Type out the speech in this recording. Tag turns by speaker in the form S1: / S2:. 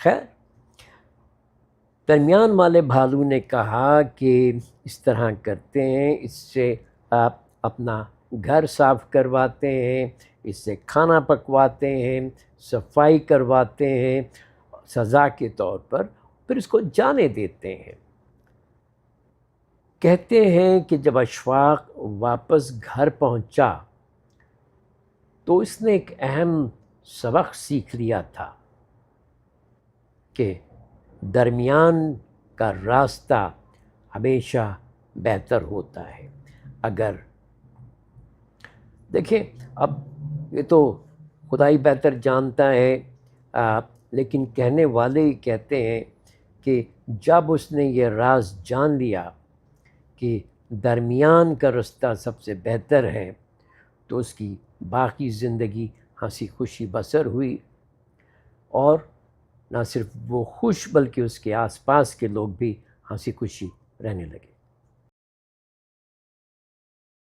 S1: خیر، درمیان والے بھالو نے کہا کہ اس طرح کرتے ہیں، اس سے آپ اپنا گھر صاف کرواتے ہیں، اس سے کھانا پکواتے ہیں، صفائی کرواتے ہیں سزا کے طور پر، پھر اس کو جانے دیتے ہیں۔ کہتے ہیں کہ جب اشفاق واپس گھر پہنچا تو اس نے ایک اہم سبق سیکھ لیا تھا کہ درمیان کا راستہ ہمیشہ بہتر ہوتا ہے۔ اگر دیکھیں، اب یہ تو خدا ہی بہتر جانتا ہے، لیکن کہنے والے ہی کہتے ہیں کہ جب اس نے یہ راز جان لیا کہ درمیان کا راستہ سب سے بہتر ہے تو اس کی باقی زندگی ہنسی خوشی بسر ہوئی، اور نہ صرف وہ خوش بلکہ اس کے آس پاس کے لوگ بھی ہنسی خوشی رہنے لگے۔